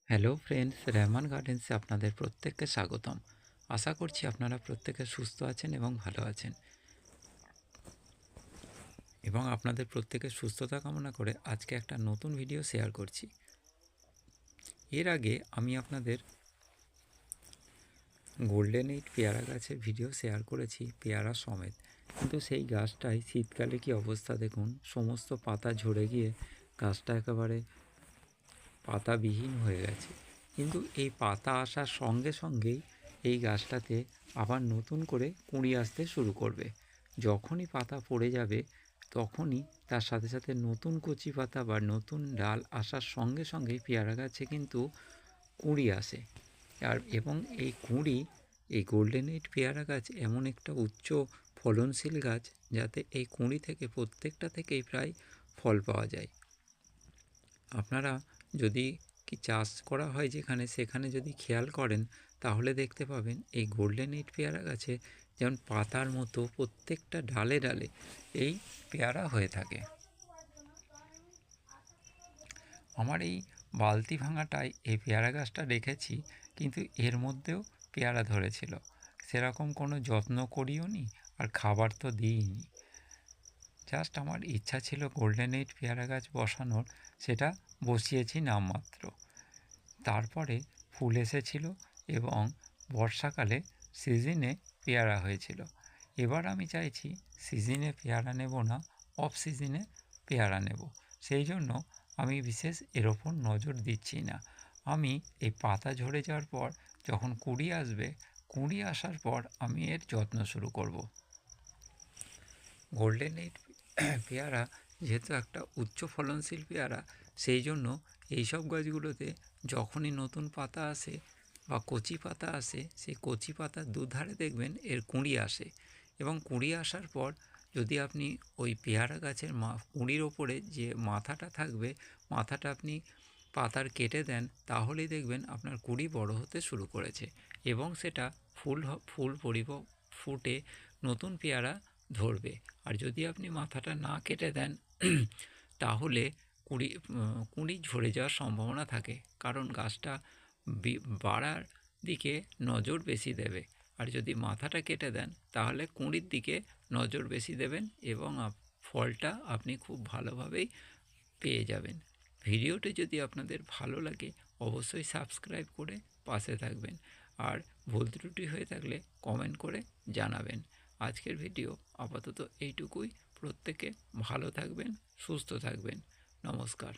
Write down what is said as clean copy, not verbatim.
Hello friends, Rehman গার্ডেন্সে আপনাদের প্রত্যেককে স্বাগতম। আশা করছি আপনারা প্রত্যেকে সুস্থ আছেন এবং ভালো আছেন, এবং আপনাদের প্রত্যেকের সুস্থতা কামনা করে আজকে একটা নতুন ভিডিও শেয়ার করছি। এর আগে আমি আপনাদের গোল্ডেন এইট পেয়ারা গাছের ভিডিও শেয়ার করেছি, পেয়ারা সমেত, কিন্তু সেই গাছটায় শীতকালে কি অবস্থা দেখুন, সমস্ত পাতা ঝরে গিয়ে গাছটা একেবারে পাতাবিহীন হয়ে গেছে। কিন্তু এই পাতা আসার সঙ্গে সঙ্গেই এই গাছটাতে আবার নতুন করে কুঁড়ি আসতে শুরু করবে। যখনই পাতা পড়ে যাবে তখনই তার সাথে সাথে নতুন কচি পাতা বা নতুন ডাল আসার সঙ্গে সঙ্গেই পেয়ারা গাছে কিন্তু কুঁড়ি আসে। এবং এই কুঁড়ি, এই গোল্ডেন এইট পেয়ারা গাছ এমন একটা উচ্চ ফলনশীল গাছ যাতে এই কুঁড়ি থেকে প্রত্যেকটা থেকেই প্রায় ফল পাওয়া যায়। আপনারা যদি কি চাষ করা হয় যেখানে, সেখানে যদি খেয়াল করেন তাহলে দেখতে পাবেন এই গোল্ডেন এইট পেয়ারা গাছে যেমন পাতার মতো প্রত্যেকটা ডালে ডালে এই পেয়ারা হয়ে থাকে। আমার এই বালতি ভাঙাটায় এই পেয়ারা গাছটা রেখেছি, কিন্তু এর মধ্যেও পেয়ারা ধরেছিল। সেরকম কোনো যত্ন করিও নি, আর খাবার তো দিইনি। জাস্ট আমার ইচ্ছা ছিল গোল্ডেন এইট পেয়ারা গাছ বসানোর, সেটা বসিয়েছি নামমাত্র। তারপরে ফুল এসেছিল এবং বর্ষাকালে সিজনে পেয়ারা হয়েছিল। এবার আমি চাইছি সিজনে পেয়ারা নেব না, অফ সিজনে পেয়ারা নেব। সেই জন্য আমি বিশেষ এর ওপর নজর দিচ্ছি না। আমি এই পাতা ঝরে যাওয়ার পর যখন কুঁড়ি আসবে, কুঁড়ি আসার পর আমি এর যত্ন শুরু করব। গোল্ডেন এইট পেয়ারা যেহেতু একটা উচ্চ ফলনশীল পেয়ারা, সেই জন্য এইসব গাছগুলোতে যখনই নতুন পাতা আসে বা কচি পাতা আসে, সেই কচি পাতার দুধারে দেখবেন এর কুঁড়ি আসে। এবং কুঁড়ি আসার পর যদি আপনি ওই পেয়ারা গাছের কুঁড়ির ওপরে যে মাথাটা থাকবে, মাথাটা আপনি পাতার কেটে দেন, তাহলেই দেখবেন আপনার কুঁড়ি বড় হতে শুরু করেছে এবং সেটা ফুল ফুটে নতুন পেয়ারা ধরবে। আর যদি আপনি মাথাটা না কেটে দেন তাহলে কুঁড়ি ঝরে যাওয়ার সম্ভাবনা থাকে, কারণ গাছটা বাড়ার দিকে নজর বেশি দেবে। আর যদি মাথাটা কেটে দেন তাহলে কুঁড়ির দিকে নজর বেশি দেবেন এবং ফলটা আপনি খুব ভালোভাবেই পেয়ে যাবেন। ভিডিওটি যদি আপনাদের ভালো লাগে অবশ্যই সাবস্ক্রাইব করে পাশে থাকবেন, আর ভুল ত্রুটি হয়ে থাকলে কমেন্ট করে জানাবেন। আজকের ভিডিও আপাতত এইটুকুই। প্রত্যেকে ভালো থাকবেন, সুস্থ থাকবেন। নমস্কার।